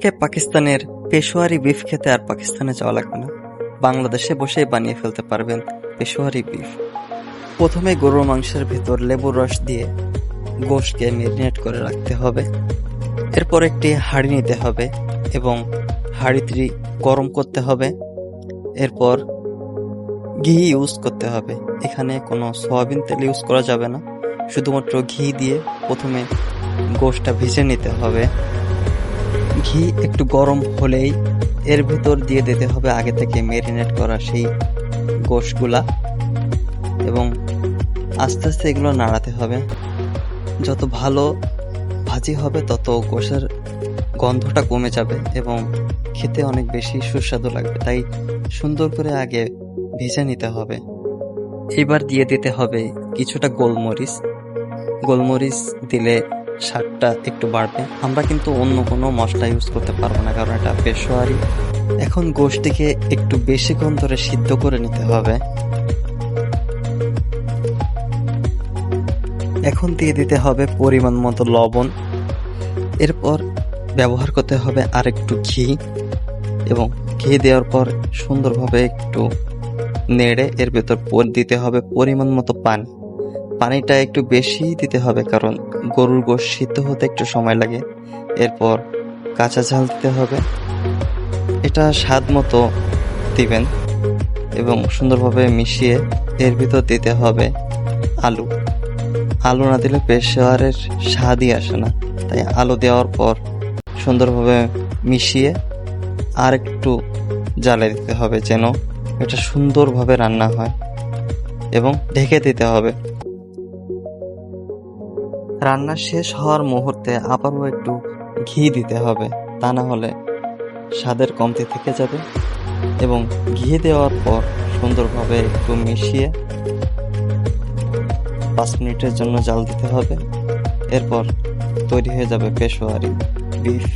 থেকে পাকিস্তানের পেশোয়ারি বিফ খেতে আর পাকিস্তানে যাওয়া লাগবে না, বাংলাদেশে বসেই বানিয়ে ফেলতে পারবেন পেশোয়ারি বিফ। প্রথমে গরুর মাংসের ভিতর লেবুর রস দিয়ে গোশকে ম্যারিনেট করে রাখতে হবে। এরপর একটি হাঁড়ি নিতে হবে এবং হাঁড়িটি গরম করতে হবে। এরপর ঘি ইউজ করতে হবে। এখানে কোনো সয়াবিন তেল ইউজ করা যাবে না, শুধুমাত্র ঘি দিয়ে প্রথমে গোশটা ভেজে নিতে হবে। ঘি একটু গরম হলেই এর ভিতর দিয়ে দিতে হবে আগে থেকে ম্যারিনেট করা সেই গোশগুলা এবং আস্তে আস্তে এগুলো নাড়াতে হবে। যত ভালো ভাজি হবে তত গোশের গন্ধটা কমে যাবে এবং খেতে অনেক বেশি সুস্বাদু লাগবে, তাই সুন্দর করে আগে ভেজে নিতে হবে। এবার দিয়ে দিতে হবে কিছুটা গোলমরিচ। গোলমরিচ দিলে স্বাদটা একটু বাড়বে। আমরা কিন্তু অন্য কোনো মশলা ইউজ করতে পারবো না, কারণ এটা পেশোয়ারি। এখন গোশটিকে একটু বেশিক্ষণ ধরে সিদ্ধ করে নিতে হবে। এখন দিয়ে দিতে হবে পরিমাণ মতো লবণ। এরপর ব্যবহার করতে হবে আরেকটু ঘি এবং ঘি দেওয়ার পর সুন্দরভাবে একটু নেড়ে এর ভেতর দিতে হবে পরিমাণ মতো পানি। পানিটা একটু বেশি দিতে হবে, কারণ গরুর গোশত সিদ্ধ হতে একটু সময় লাগে। এরপর কাঁচা ঝাল দিতে হবে, এটা স্বাদ মতো দিবেন এবং সুন্দরভাবে মিশিয়ে এর ভিতর দিতে হবে আলু। আলু না দিলে পেশোয়ারের স্বাদই আসে না, তাই আলু দেওয়ার পর সুন্দরভাবে মিশিয়ে আর একটু জ্বালে দিতে হবে যেন এটা সুন্দরভাবে রান্না হয় এবং ঢেকে দিতে হবে। রান্না শেষ হওয়ার মুহূর্তে আবারও একটু ঘি দিতে হবে, তা না হলে স্বাদের কমতি থেকে যাবে। এবং ঘি দেওয়ার পর সুন্দরভাবে একটু মিশিয়ে 5 মিনিটের জন্য জাল দিতে হবে। এরপর তৈরি হয়ে যাবে পেশোয়ারি বিফ।